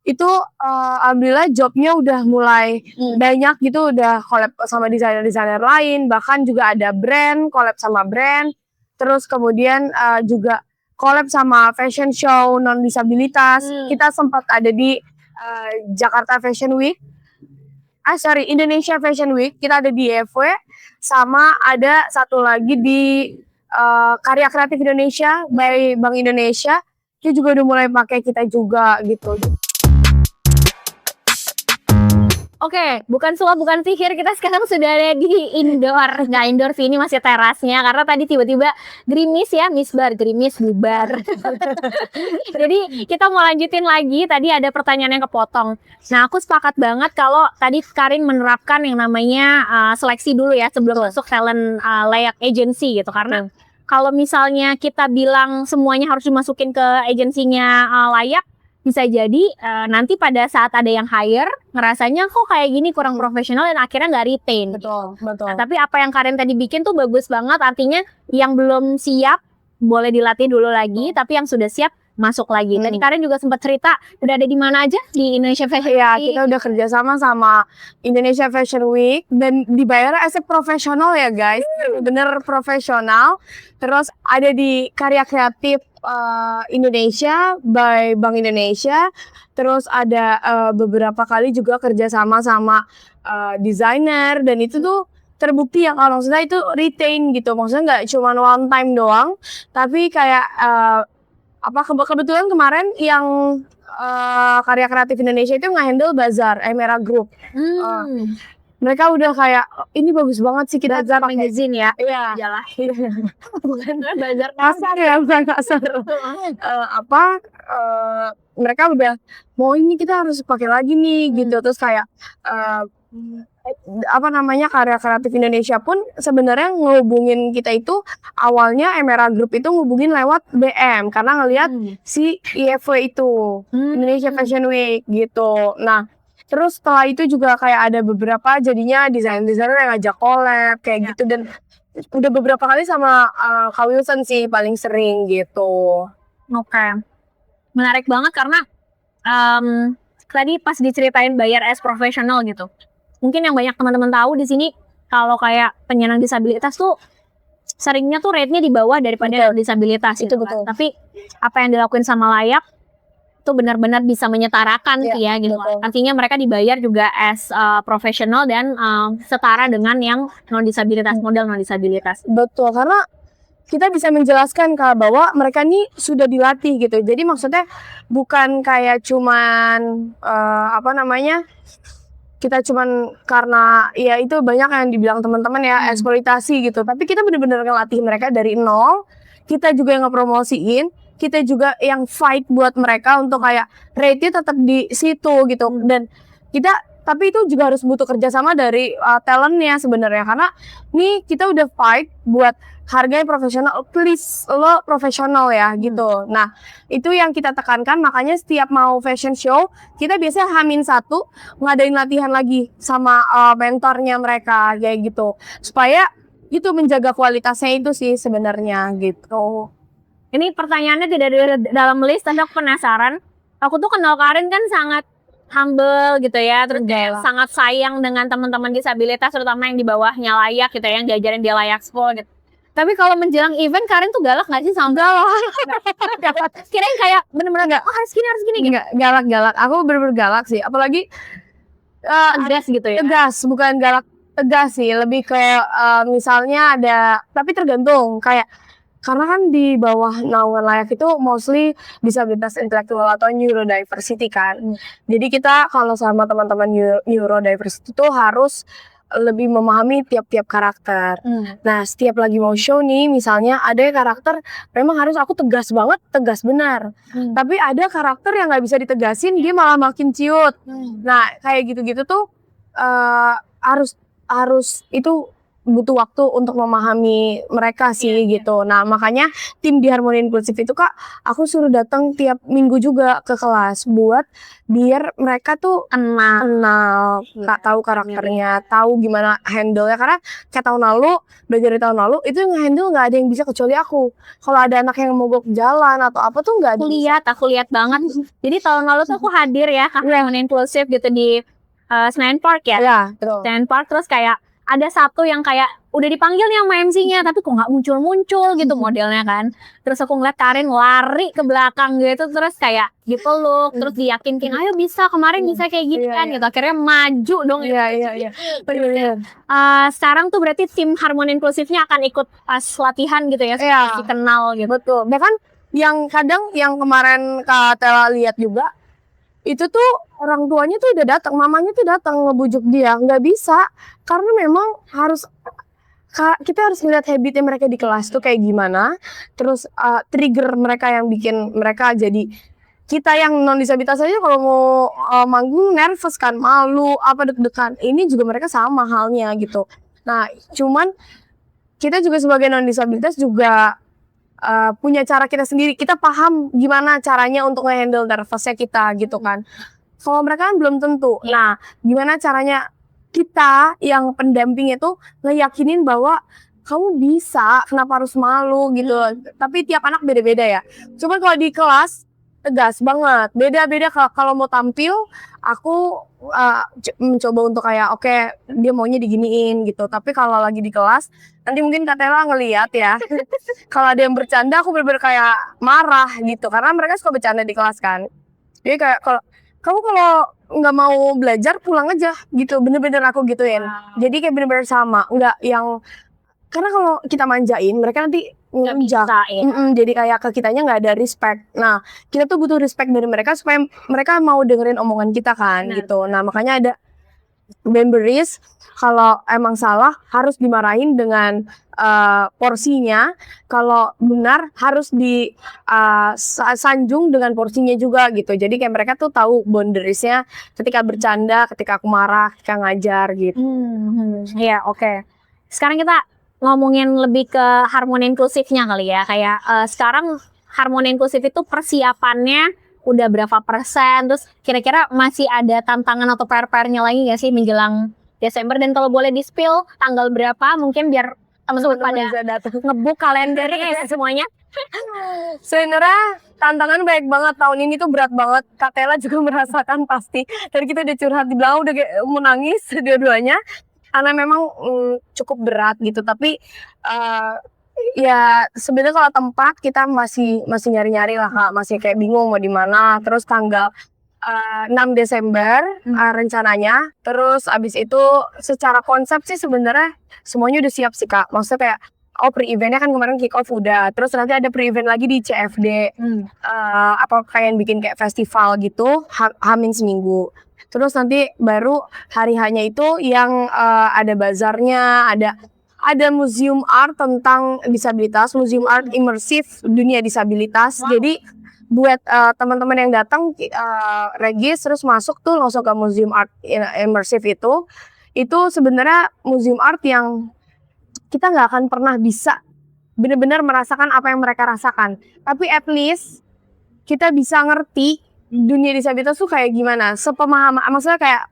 Itu alhamdulillah jobnya udah mulai banyak gitu, udah collab sama desainer-desainer lain, bahkan juga ada brand, collab sama brand. Terus kemudian juga collab sama fashion show non disabilitas. Kita sempat ada di Jakarta Fashion Week. Indonesia Fashion Week, kita ada di IFW, sama ada satu lagi di Karya Kreatif Indonesia by Bank Indonesia. Itu juga udah mulai pakai kita juga gitu. Oke, bukan sulap, bukan sihir, kita sekarang sudah ada di indoor. Nggak indoor sih, ini masih terasnya. Karena tadi tiba-tiba gerimis ya, gerimis bubar. Jadi kita mau lanjutin lagi, tadi ada pertanyaan yang kepotong. Nah, aku sepakat banget kalau tadi Karin menerapkan yang namanya seleksi dulu ya, sebelum masuk talent Layak Agency gitu. Karena kalau misalnya kita bilang semuanya harus dimasukin ke agensinya Layak, bisa jadi nanti pada saat ada yang hire ngerasanya kok kayak gini kurang profesional dan akhirnya nggak retain. Betul. Nah, tapi apa yang Karen tadi bikin tuh bagus banget, artinya yang belum siap boleh dilatih dulu lagi, tapi yang sudah siap masuk lagi. Tadi Karen juga sempat cerita udah ada di mana aja di Indonesia Fashion Week. Ya, kita udah kerjasama sama Indonesia Fashion Week dan dibayar as a profesional ya guys, bener profesional. Terus ada di Karya Kreatif Indonesia by Bank Indonesia. Terus ada beberapa kali juga kerjasama sama desainer dan itu tuh terbukti yang kalau maksudnya itu retain gitu, maksudnya nggak cuma one time doang, tapi kayak kebetulan kemarin yang Karya Kreatif Indonesia itu nge-handle Bazar Emera Group. Mereka udah kayak ini bagus banget sih kita Bazar magazine ya. Iya. Jalah. Bukan Bazar kasar ya, bukan kasar. Mereka udah mau ini kita harus pakai lagi nih gitu. Terus kayak Karya Kreatif Indonesia pun sebenarnya ngehubungin kita itu awalnya Emera Group itu ngehubungin lewat BM karena ngelihat si IFW itu Indonesia Fashion Week gitu. Nah, terus setelah itu juga kayak ada beberapa jadinya desainer-desainer yang ngajak collab kayak gitu dan udah beberapa kali sama Kak Wilson sih paling sering gitu. Oke. Menarik banget karena tadi pas diceritain bayar as profesional gitu. Mungkin yang banyak teman-teman tahu di sini kalau kayak penyandang disabilitas tuh seringnya tuh rate-nya di bawah daripada disabilitas itu betul. Tapi apa yang dilakuin sama Layak itu benar-benar bisa menyetarakan sih ya gitu. Artinya mereka dibayar juga as profesional dan setara dengan yang non disabilitas, model non disabilitas. Betul, karena kita bisa menjelaskan Kak bahwa mereka ini sudah dilatih gitu. Jadi maksudnya bukan kayak cuman kita cuman karena ya itu banyak yang dibilang teman-teman ya eksploitasi gitu. Tapi kita benar-benar ngelatih mereka dari nol. Kita juga yang ngepromosiin, kita juga yang fight buat mereka untuk kayak rate-nya tetap di situ gitu. Dan kita tapi itu juga harus butuh kerjasama dari talentnya sebenarnya, karena nih kita udah fight buat harganya profesional, please lo profesional ya gitu. Nah itu yang kita tekankan, makanya setiap mau fashion show kita biasanya H-1 ngadain latihan lagi sama mentornya mereka kayak gitu, supaya itu menjaga kualitasnya itu sih sebenarnya gitu. Ini pertanyaannya tidak ada dalam list, tapi aku penasaran. Aku tuh kenal Karin kan sangat humble gitu ya, terus kayak sangat sayang dengan teman-teman disabilitas, terutama yang di bawahnya layak gitu ya, yang diajarin dia layak sekolah gitu. Tapi kalau menjelang event, Karin tuh galak gak sih sama galak? Kirain kayak bener-bener oh harus gini gitu. Enggak galak-galak, aku bener-bener galak sih, apalagi Tegas gitu ya. tegas, bukan galak, tegas sih, lebih kayak misalnya ada, tapi tergantung kayak, karena kan di bawah naungan layak itu mostly disabilitas intelektual atau neurodiversity kan. Jadi kita kalau sama teman-teman neurodiversity itu harus lebih memahami tiap-tiap karakter. Nah setiap lagi mau show nih, misalnya ada karakter memang harus aku tegas banget, tegas benar. Tapi ada karakter yang nggak bisa ditegasin, dia malah makin ciut. Nah kayak gitu-gitu tuh harus itu butuh waktu untuk memahami mereka sih gitu. Nah makanya tim di Harmoni Inklusif itu Kak, aku suruh datang tiap minggu juga ke kelas buat biar mereka tuh kenal, Kak, tahu karakternya, tahu gimana handle-nya, karena kayak tahun lalu, belajar dari tahun lalu itu yang handle nggak ada yang bisa kecuali aku. Kalau ada anak yang mogok jalan atau apa tuh nggak ada. Aku lihat banget. Jadi tahun lalu tuh aku hadir ya ke Harmoni Inklusif gitu di Senayan Park ya. Iya, betul. Senayan Park, terus kayak ada satu yang kayak udah dipanggil nih sama MC-nya, tapi kok nggak muncul-muncul gitu modelnya kan. Terus aku ngeliat Karin lari ke belakang gitu, terus kayak dipeluk, terus diyakinkan, ayo bisa, kemarin bisa kayak gitu kan gitu. Akhirnya maju dong. Iya. Bener. Sekarang tuh berarti tim Harmoni Inklusifnya akan ikut pas latihan gitu ya, Iya. dikenal gitu. Betul. Bahkan yang kadang yang kemarin Kak Tela lihat juga, itu tuh orang tuanya tuh udah datang, mamanya tuh datang ngebujuk dia, nggak bisa, karena memang harus kita harus melihat habitnya mereka di kelas tuh kayak gimana, terus trigger mereka yang bikin mereka jadi, kita yang non disabilitas aja kalau mau manggung nervous kan, malu, apa deg-degan, ini juga mereka sama halnya gitu. Nah cuman kita juga sebagai non disabilitas juga punya cara kita sendiri, kita paham gimana caranya untuk nge-handle nervousnya kita gitu kan. Kalau mereka kan belum tentu. Nah, gimana caranya kita yang pendamping itu ngeyakinin bahwa kamu bisa, kenapa harus malu gitu. Tapi tiap anak beda-beda ya. Cuman kalau di kelas tegas banget, beda-beda. Kalau mau tampil, aku mencoba untuk kayak oke, dia maunya diginiin gitu. Tapi kalau lagi di kelas, nanti mungkin Kak Tela ngeliat ya, kalau ada yang bercanda aku bener-bener kayak marah gitu, karena mereka suka bercanda di kelas kan. Jadi kayak kamu kalau nggak mau belajar pulang aja gitu, bener-bener aku gituin. Jadi kayak bener-bener sama, nggak yang, karena kalau kita manjain mereka nanti ngelunjak. Jadi kayak ke kitanya nggak ada respect. Nah kita tuh butuh respect dari mereka supaya mereka mau dengerin omongan kita kan gitu. Nah makanya ada boundaries, kalau emang salah harus dimarahin dengan porsinya, kalau benar harus disanjung dengan porsinya juga gitu. Jadi kayak mereka tuh tahu boundariesnya ketika bercanda, ketika aku marah, ketika ngajar gitu. Iya, oke. Sekarang kita ngomongin lebih ke Harmoni Inklusifnya kali ya. Kayak sekarang Harmoni Inklusif itu persiapannya udah berapa persen? Terus kira-kira masih ada tantangan atau PR-nya lagi nggak sih menjelang Desember? Dan kalau boleh di-spill tanggal berapa, mungkin biar teman-teman pada ngebuk kalendernya semuanya. Sebenarnya tantangan banyak banget tahun ini tuh, berat banget. Kak Tela juga merasakan pasti. Tadi kita udah curhat di belakang, udah kayak mau nangis dua-duanya. Karena memang cukup berat gitu. Tapi ya sebenarnya kalau tempat kita masih nyari-nyari lah Kak. Masih kayak bingung mau di mana. Terus tanggal 6 Desember rencananya. Terus abis itu secara konsep sih sebenarnya semuanya udah siap sih Kak. Maksudnya kayak pre-eventnya kan kemarin kick off udah. Terus nanti ada pre-event lagi di CFD. Apa kayak bikin kayak festival gitu, hamin seminggu. Terus nanti baru hari hanya itu yang ada bazarnya, ada museum art tentang disabilitas, museum art imersif dunia disabilitas. Jadi buat teman-teman yang datang regis terus masuk tuh langsung ke Museum Art Immersive itu sebenarnya museum art yang kita nggak akan pernah bisa benar-benar merasakan apa yang mereka rasakan, tapi at least kita bisa ngerti dunia disabilitas tuh kayak gimana, sepemahaman, maksudnya kayak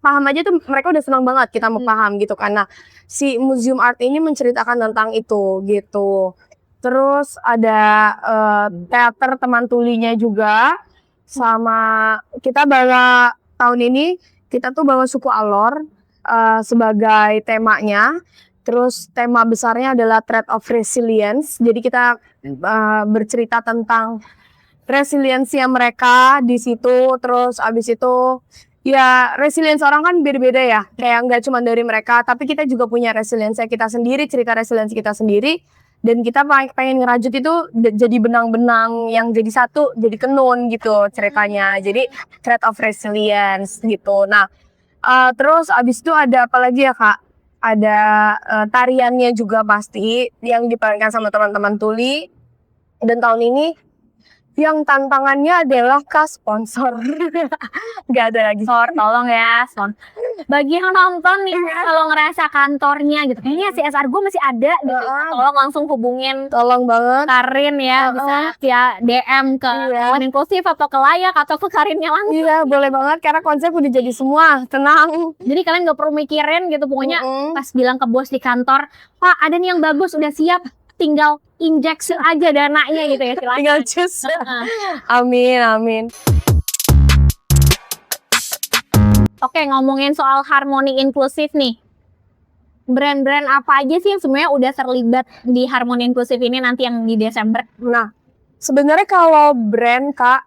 paham aja tuh mereka udah senang banget kita mau paham gitu kan. Nah, si museum art ini menceritakan tentang itu gitu. Terus ada teater teman tulinya juga, sama kita bawa tahun ini kita tuh bawa suku Alor sebagai temanya. Terus tema besarnya adalah Thread of Resilience. Jadi kita bercerita tentang resiliensinya mereka di situ. Terus abis itu ya resilience orang kan beda-beda ya. Kayak nggak cuma dari mereka, tapi kita juga punya resiliensi kita sendiri, cerita resiliensi kita sendiri. Dan kita pengen ngerajut itu jadi benang-benang yang jadi satu, jadi kenun gitu ceritanya. Jadi Thread of Resilience gitu. Nah, terus abis itu ada apa lagi ya Kak? Ada tariannya juga pasti yang diperankan sama teman-teman tuli. Dan tahun ini yang tantangannya adalah sponsor. Gak ada lagi. Tolong ya, bagi yang nonton nih, kalau ngerasa kantornya gitu, kayaknya CSR gue masih ada gitu, tolong langsung hubungin Tolong banget Karin ya, bisa via DM ke One Inklusif atau ke Layak atau ke Karinnya langsung. Iya, boleh banget karena konsep udah jadi semua, tenang. Jadi kalian gak perlu mikirin gitu, pokoknya pas bilang ke bos di kantor, Pak ada nih yang bagus, udah siap, tinggal injeksi aja dananya gitu ya, silakan. Tinggal cus. Amin. Oke, ngomongin soal harmoni inklusif nih. Brand-brand apa aja sih yang sebenarnya udah terlibat di harmoni inklusif ini nanti yang di Desember? Nah, sebenarnya kalau brand Kak,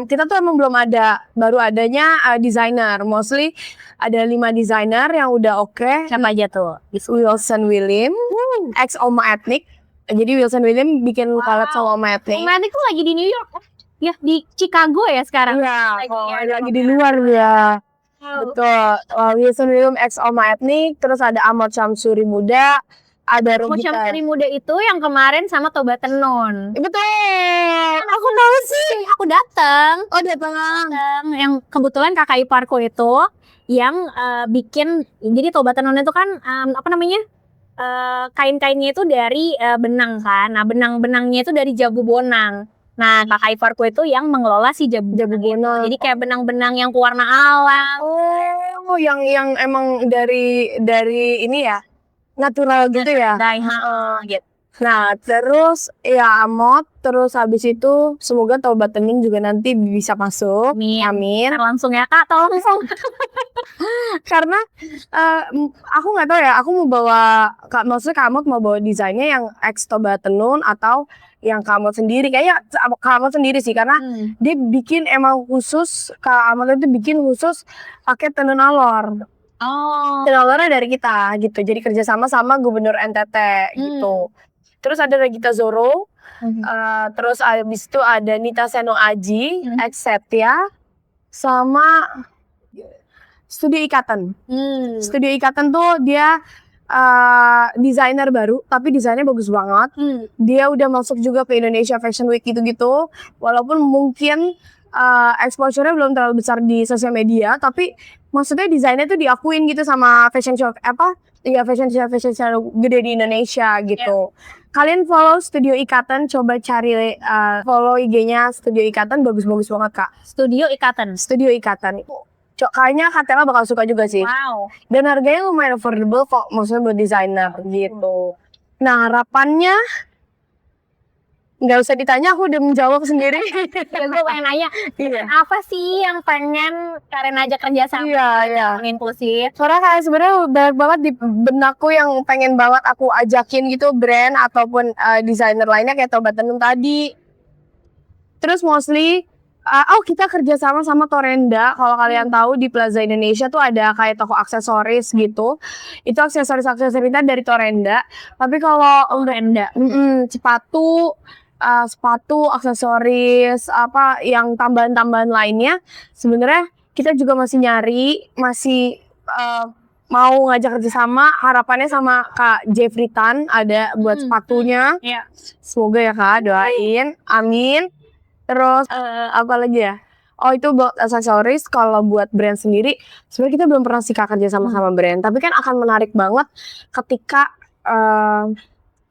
kita tuh emang belum ada, baru adanya desainer. Mostly ada 5 desainer yang udah oke. Siapa aja tuh? Wilson William, ex Oma Ethnic. Jadi Wilson William bikin collab sama Oma Ethnic. Oma Ethnic tuh lagi di New York, ya di Chicago ya sekarang. Iya, lagi di luar ya. Betul. Wilson William ex Oma Ethnic, terus ada Ahmad Syamsuri Muda, ada Ahmad Rogita. Syamsuri Muda itu yang kemarin sama Toba Tenun. Betul. Aku tahu sih. Aku datang. Oh, datang. Yang kebetulan kakak iparku itu yang bikin, jadi Toba Tenun itu kan kain-kainnya itu dari benang kan. Nah, benang-benangnya itu dari Jabu Bonang. Nah, kakak iparku itu yang mengelola si Jabu Bonang. Jadi kayak benang-benang yang warna alam. Oh, yang emang dari ini ya, natural gitu ya. Gitu. Nah, terus ya Amot, terus habis itu semoga Toba Tenun juga nanti bisa masuk. Amin. Langsung ya Kak, tolong langsung. Karena aku nggak tahu ya, aku mau bawa, maksudnya Kak Amot mau bawa desainnya yang ex Toba Tenun atau yang Kak Amot sendiri. Kayaknya Kak Amot sendiri sih, karena dia bikin emang khusus, Kak Amot itu bikin khusus pakai tenun alor. Tenun alornya dari kita gitu, jadi kerjasama sama Gubernur NTT gitu. Terus ada Regita Zoro, terus abis itu ada Nita Seno Aji, ex Setia, sama Studio Ikatan. Studio Ikatan tuh dia desainer baru, tapi desainnya bagus banget. Dia udah masuk juga ke Indonesia Fashion Week gitu-gitu. Walaupun mungkin exposure-nya belum terlalu besar di sosial media, tapi maksudnya desainnya tuh diakuin gitu sama fashion show fashion show gede di Indonesia gitu. Kalian follow Studio Ikatan, coba cari follow IG-nya Studio Ikatan, bagus-bagus banget Kak. Studio Ikatan. Kayaknya Katela bakal suka juga sih. Wow. Dan harganya lumayan affordable kok, maksudnya buat desainer gitu. Nah, harapannya nggak usah ditanya, aku udah menjawab sendiri. Ya, gue pengen nanya, apa sih yang pengen Karen ajak kerja sama inklusif? Soalnya kayak sebenarnya banyak banget di benakku yang pengen banget aku ajakin gitu, brand ataupun desainer lainnya kayak Toba Tenun tadi. Terus mostly kita kerja sama Torenda. Kalau kalian tahu di Plaza Indonesia tuh ada kayak toko aksesoris gitu. Itu aksesorisnya dari Torenda. Tapi kalau Torenda, sepatu, aksesoris, apa yang tambahan-tambahan lainnya, sebenarnya kita juga masih nyari, mau ngajak kerjasama. Harapannya sama Kak Jeffrey Tan ada buat sepatunya. Semoga ya Kak, doain, amin. Terus apa lagi ya? Oh itu buat aksesoris. Kalau buat brand sendiri, sebenarnya kita belum pernah sih Kak kerja sama brand. Tapi kan akan menarik banget ketika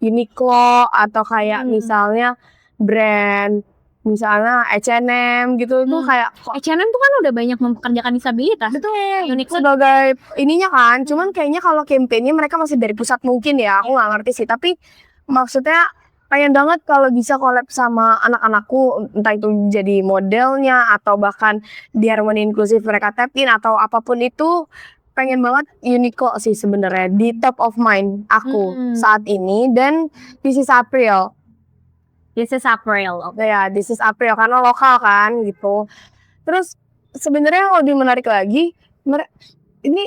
Uniqlo atau kayak misalnya brand misalnya H&M gitu itu kayak H&M tuh kan udah banyak mempekerjakan disabilitas. betul Uniqlo sebagai ininya kan. Cuman kayaknya kalau campaign-nya mereka masih dari pusat mungkin ya. Aku nggak ngerti sih. Tapi maksudnya pengen banget kalau bisa collab sama anak-anakku, entah itu jadi modelnya atau bahkan di Harmony Inklusif mereka tap in atau apapun itu. Pengen banget Uniqlo sih sebenarnya di top of mind aku saat ini. Dan this is April. This is April. Ya, this is April karena lokal kan gitu. Terus sebenarnya yang lebih menarik lagi, ini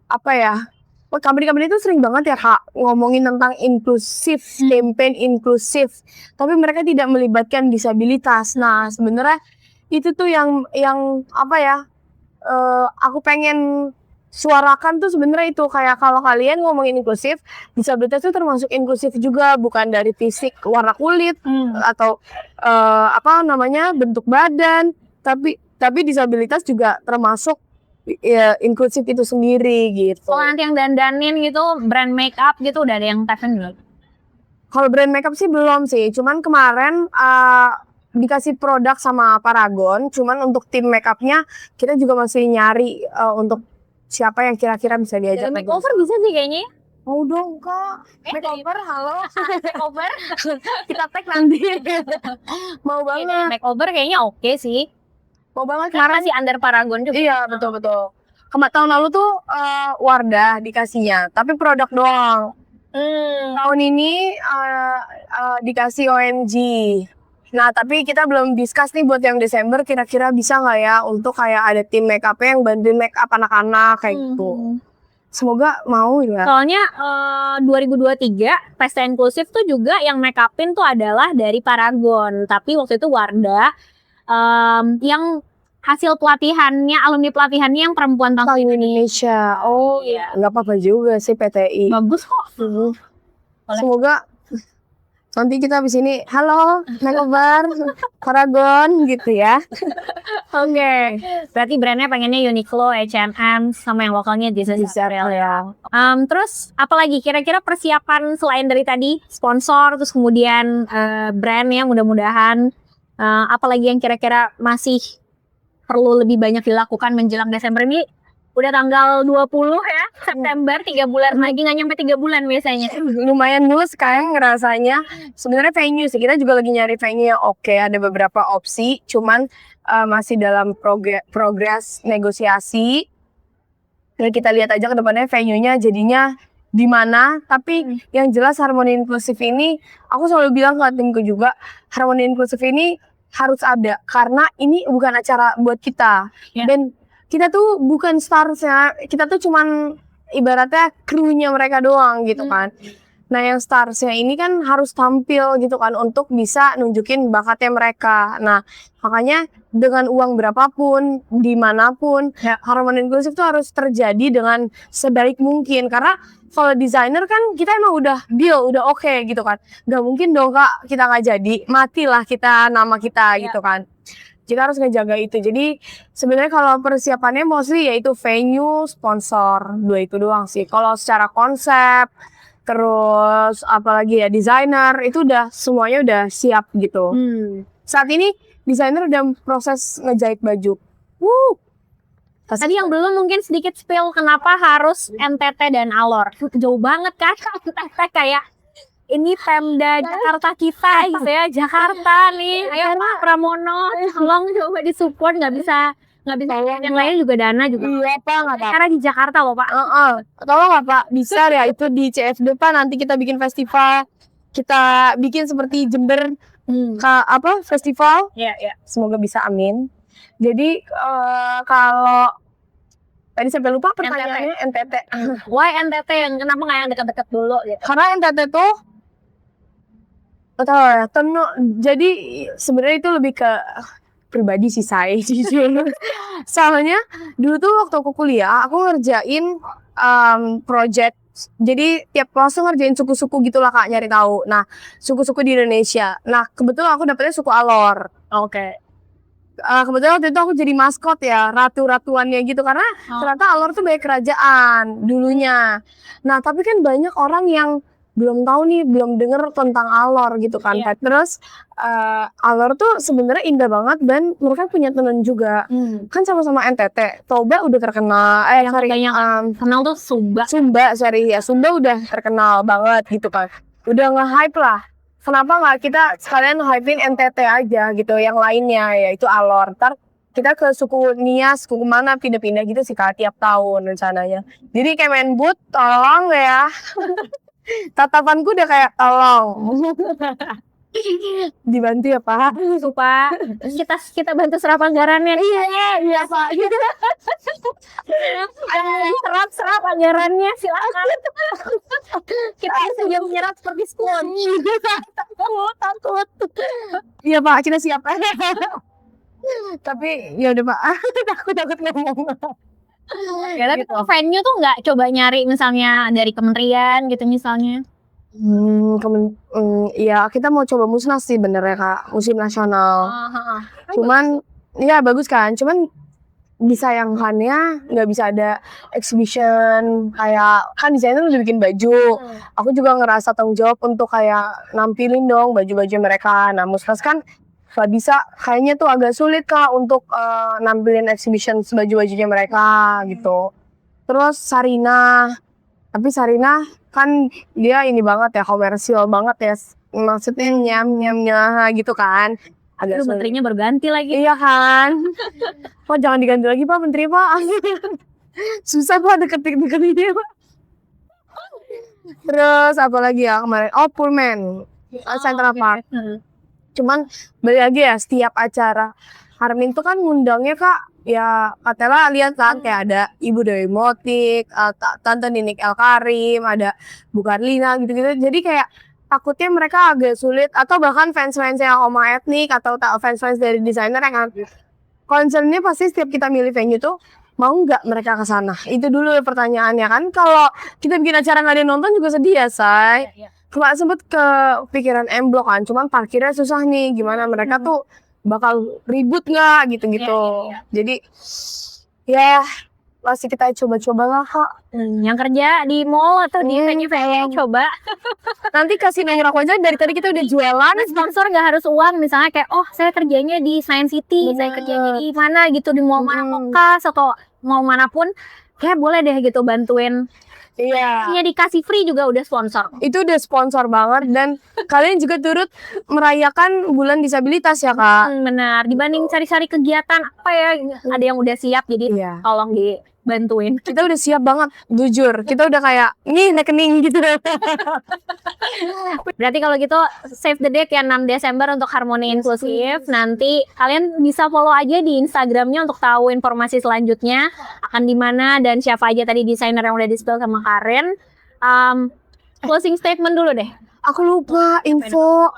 apa ya? Company-company itu sering banget ya Kak ngomongin tentang inklusif, campaign inklusif, tapi mereka tidak melibatkan disabilitas. Nah sebenarnya itu tuh yang apa ya? Aku pengen suarakan tuh sebenarnya itu kayak kalau kalian ngomongin inklusif, disabilitas itu termasuk inklusif juga, bukan dari fisik, warna kulit atau apa namanya bentuk badan, tapi disabilitas juga termasuk ya, inklusif itu sendiri gitu. Kalau nanti yang dandanin gitu, brand makeup gitu udah ada yang tap-in belum? Kalau brand makeup sih belum sih, cuman kemarin dikasih produk sama Paragon, cuman untuk tim makeupnya kita juga masih nyari untuk siapa yang kira-kira bisa diajak Makeover bisa sih kayaknya. Mau dong Kak, makeover halo. Makeover Kita tag nanti. Mau banget. Makeover kayaknya oke sih. Mau banget Karena kemarin. masih under Paragon juga. Iya betul. Tahun lalu tuh Wardah dikasihnya, tapi produk doang. Tahun ini dikasih OMG. Nah tapi kita belum discuss nih buat yang Desember kira-kira bisa nggak ya untuk kayak ada tim makeup yang bantuin make up anak-anak kayak gitu. Semoga mau ya. Soalnya 2023 Pesta Inklusif tuh juga yang make upin tuh adalah dari Paragon. Tapi waktu itu Wardah yang hasil pelatihannya, alumni pelatihannya yang perempuan tentang Indonesia. Oh iya. Nggak apa-apa juga sih PTI. Bagus kok. Semoga nanti kita habis ini, halo, makeover, Paragon gitu ya. Oke. Berarti brandnya pengennya Uniqlo, H&M, sama yang lokalnya This is April ya. Terus apalagi kira-kira persiapan selain dari tadi sponsor, terus kemudian brand ya mudah-mudahan. Apalagi yang kira-kira masih perlu lebih banyak dilakukan menjelang Desember ini? Udah tanggal 20 ya, September, 3 bulan lagi, nggak nyampe 3 bulan biasanya. Lumayan dulu sekarang ngerasanya. Sebenarnya venue sih, kita juga lagi nyari venue yang oke. Ada beberapa opsi, cuman masih dalam progres negosiasi. Dan kita lihat aja ke depannya venue-nya jadinya di mana. Tapi yang jelas Harmony Inklusif ini, aku selalu bilang ke timku juga, Harmony Inklusif ini harus ada. Karena ini bukan acara buat kita. Dan kita tuh bukan starsnya, kita tuh cuman ibaratnya krunya mereka doang gitu kan. Nah yang starsnya ini kan harus tampil gitu kan untuk bisa nunjukin bakatnya mereka. Nah makanya dengan uang berapapun, dimanapun, Harmony Inklusif tuh harus terjadi dengan sebaik mungkin. Karena kalau desainer kan kita emang udah deal, udah oke gitu kan. Gak mungkin dong Kak kita gak jadi, matilah kita nama kita gitu kan. Kita harus ngejaga itu. Jadi sebenarnya kalau persiapannya mostly yaitu venue, sponsor, dua itu doang sih. Kalau secara konsep, terus apalagi ya desainer itu udah semuanya udah siap gitu. Saat ini desainer udah proses ngejahit baju. Tadi yang belum mungkin sedikit spill kenapa harus NTT dan Alor. Jauh banget kan NTT kayak ini Pemda Jakarta kita gitu ya, Jakarta nih. Ayo Pak Pramono, tolong coba disupport, nggak bisa yang lain juga dana juga. Iya Pak, nggak apa. Karena di Jakarta loh Pak. Tolong nggak Pak, bisa ya itu di CFD Pak, nanti kita bikin festival, kita bikin seperti Jember festival. Iya. Semoga bisa, amin. Jadi kalau tadi sampai lupa pertanyaannya NTT. Why NTT yang kenapa nggak yang dekat-dekat dulu gitu? Karena NTT tuh jadi sebenarnya itu lebih ke pribadi sih saya jujur. Soalnya dulu tuh waktu aku kuliah aku ngerjain project Jadi tiap kelas tuh ngerjain suku-suku gitulah Kak, nyari tahu. Nah, suku-suku di Indonesia. Nah, kebetulan aku dapetnya suku Alor. Oke. Kebetulan waktu itu aku jadi maskot ya, ratu-ratuannya gitu karena ternyata Alor tuh banyak kerajaan dulunya. Nah, tapi kan banyak orang yang belum tahu nih, belum denger tentang Alor gitu kan. Iya. Terus Alor tuh sebenarnya indah banget dan mereka punya tenun juga. Kan sama-sama NTT. Toba udah terkenal. Yang banyak kenal tuh Sumba. Sumba udah terkenal banget gitu kan. Udah nge-hype lah. Kenapa nggak kita sekalian hypein NTT aja gitu, yang lainnya yaitu Alor. Ntar kita ke suku Nias, suku mana pindah-pindah gitu sih Kak, tiap tahun rencananya. Jadi Kemenbud tolong ya. Tatapanku udah kayak tolong. Dibantu ya Pak. Supaya kita bantu serap anggarannya. Iya Pak. serap anggarannya, silakan. Kita saja menyerap seperti spon. Takut. Iya Pak, kita siap. Tapi ya udah Pak, takut ngomong. Ya, tapi kalau venue tuh nggak coba nyari misalnya dari kementerian gitu misalnya. Iya kita mau coba musnas sih benernya Kak, musim nasional. Cuman ya bagus kan, cuman disayangkannya nggak bisa ada exhibition kayak kan desainer udah bikin baju. Aku juga ngerasa tanggung jawab untuk kayak nampilin dong baju-baju mereka. Nah musnas kan nggak bisa, kayaknya tuh agak sulit Kak untuk nampilin exhibition baju-bajunya mereka gitu. Terus Sarina, tapi Sarina kan dia ini banget ya, komersial banget ya, maksudnya nyam-nyamnya gitu kan. Agak Aduh, menterinya berganti lagi. Iya kan. Kok jangan diganti lagi Pak Menteri Pak. Susah Pak deket-deket dia Pak. Terus apa lagi ya kemarin? Oh Pullman, Central Park. Cuman balik lagi ya, setiap acara Harmin tuh kan ngundangnya Kak, ya Katela lihat kan kayak ada Ibu Dewi Motik, Tante Ninik El Karim, ada Bu Karlina gitu-gitu. Jadi kayak takutnya mereka agak sulit, atau bahkan fans-fans yang Oma Etnik atau fans-fans dari desainer yang concernnya pasti setiap kita milih venue tuh mau nggak mereka ke sana. Itu dulu pertanyaannya kan. Kalau kita bikin acara nggak ada yang nonton juga sedih ya say. Kemarin sempet kepikiran M Block kan, cuman parkirnya susah nih. Gimana mereka tuh bakal ribut nggak gitu-gitu. Jadi ya masih kita coba-coba lah Kak. Yang kerja di mall atau di venue-venue coba. Nanti kasih nomor aku aja, dari tadi kita udah jualan. Sponsor nggak harus uang, misalnya kayak oh saya kerjanya di Science City, saya kerjanya di mana gitu, di mall mana Kokas atau mall manapun, kayak boleh deh gitu bantuin. Iya. Hanya dikasih free juga udah sponsor. Itu udah sponsor banget dan kalian juga turut merayakan bulan disabilitas ya Kak. Benar, dibanding cari-cari kegiatan apa ya, ada yang udah siap jadi tolong dibantuin. Kita udah siap banget, jujur. Kita udah kayak nih rekening gitu. Berarti kalau gitu save the date ya 6 Desember untuk Harmoni Inklusif. Nanti kalian bisa follow aja di Instagramnya untuk tahu informasi selanjutnya akan di mana dan siapa aja tadi desainer yang udah di-spill sama Karen. Closing statement dulu deh. Aku lupa info.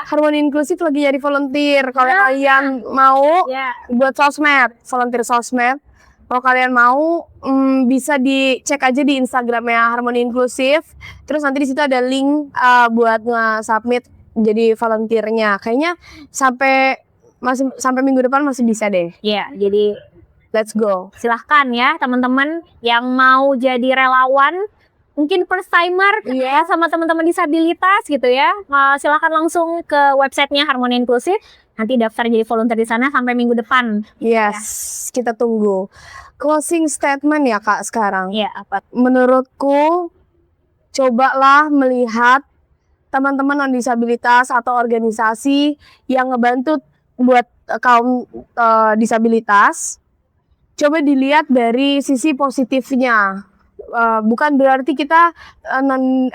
Harmoni Inklusif lagi nyari volunteer. Kalau kalian mau buat sosmed, volunteer sosmed. Kalau kalian mau bisa dicek aja di Instagramnya Harmoni Inklusif. Terus nanti di situ ada link buat nge-submit jadi volunteernya. Kayaknya sampai minggu depan masih bisa deh. Iya, jadi let's go. Silahkan ya teman-teman yang mau jadi relawan, mungkin first timer ya sama teman-teman disabilitas gitu ya. Silahkan langsung ke websitenya Harmoni Inklusif. Nanti daftar jadi volunteer di sana sampai minggu depan. Yes, kita tunggu. Closing statement ya Kak sekarang. Iya, apa? Menurutku, cobalah melihat teman-teman non disabilitas atau organisasi yang ngebantu buat kaum disabilitas. Coba dilihat dari sisi positifnya. Bukan berarti kita non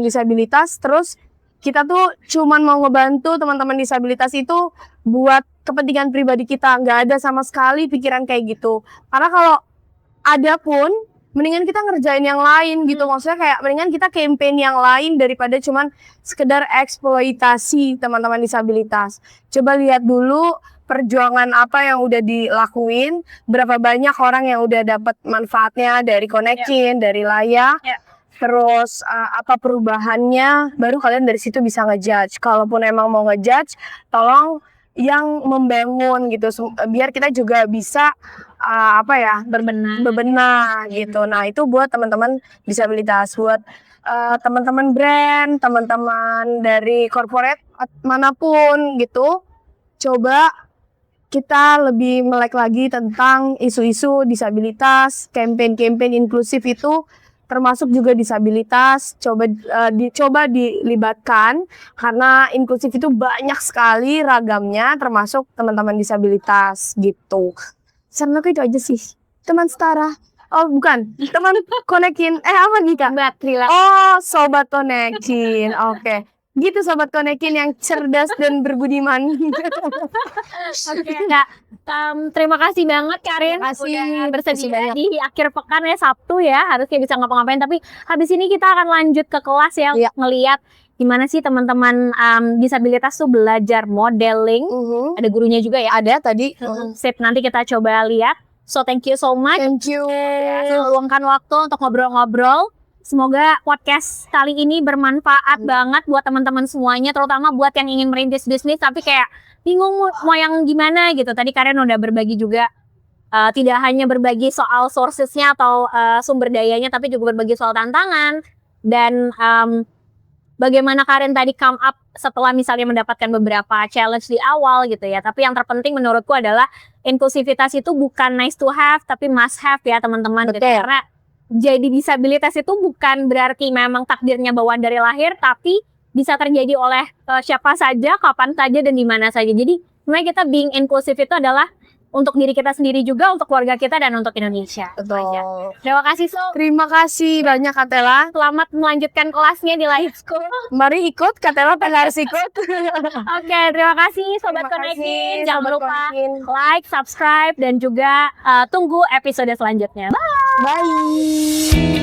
disabilitas terus kita tuh cuman mau ngebantu teman-teman disabilitas itu buat kepentingan pribadi kita. Nggak ada sama sekali pikiran kayak gitu. Karena kalau ada pun, mendingan kita ngerjain yang lain gitu. Maksudnya kayak mendingan kita campaign yang lain daripada cuman sekedar eksploitasi teman-teman disabilitas. Coba lihat dulu perjuangan apa yang udah dilakuin, berapa banyak orang yang udah dapat manfaatnya dari Konekin, dari Laya. Terus apa perubahannya, baru kalian dari situ bisa ngejudge. Kalaupun emang mau ngejudge, tolong yang membangun gitu, biar kita juga bisa berbenah gitu. Nah itu buat teman-teman disabilitas, buat teman-teman brand, teman-teman dari corporate manapun gitu, coba kita lebih melek lagi tentang isu-isu disabilitas, campaign-campaign inklusif itu termasuk juga disabilitas, coba dilibatkan karena inklusif itu banyak sekali ragamnya, termasuk teman-teman disabilitas gitu. Karena itu aja sih, teman setara. Oh bukan, teman Konekin. Apa nih Kak? Oh, sobat Konekin. Oke. Gitu sobat Konekin yang cerdas dan berbudiman. Oke, Kak. Terima kasih banget Karin udah bersedia di akhir pekan ya, Sabtu ya, harusnya bisa ngapa-ngapain, tapi habis ini kita akan lanjut ke kelas ya, ngelihat gimana sih teman-teman disabilitas tuh belajar modeling. Ada gurunya juga ya? Ada tadi. Sip, nanti kita coba lihat. So thank you so much. Thank you. Meluangkan waktu untuk ngobrol-ngobrol. Semoga podcast kali ini bermanfaat banget buat teman-teman semuanya, terutama buat yang ingin merintis bisnis tapi kayak bingung mau yang gimana gitu. Tadi Karen udah berbagi juga, tidak hanya berbagi soal sourcesnya atau sumber dayanya, tapi juga berbagi soal tantangan dan bagaimana Karen tadi come up setelah misalnya mendapatkan beberapa challenge di awal gitu ya. Tapi yang terpenting menurutku adalah inklusivitas itu bukan nice to have tapi must have ya teman-teman gitu. Karena jadi disabilitas itu bukan berarti memang takdirnya bawaan dari lahir, tapi bisa terjadi oleh siapa saja, kapan saja, dan di mana saja. Jadi sebenarnya kita being inklusif itu adalah untuk diri kita sendiri juga, untuk keluarga kita, dan untuk Indonesia. Betul. Terima kasih Terima kasih banyak Katela. Selamat melanjutkan kelasnya di Live School. Mari ikut, Katela harus ikut. Oke, terima kasih Sobat Konekin. Jangan lupa like, subscribe, dan juga tunggu episode selanjutnya. Bye! Bye!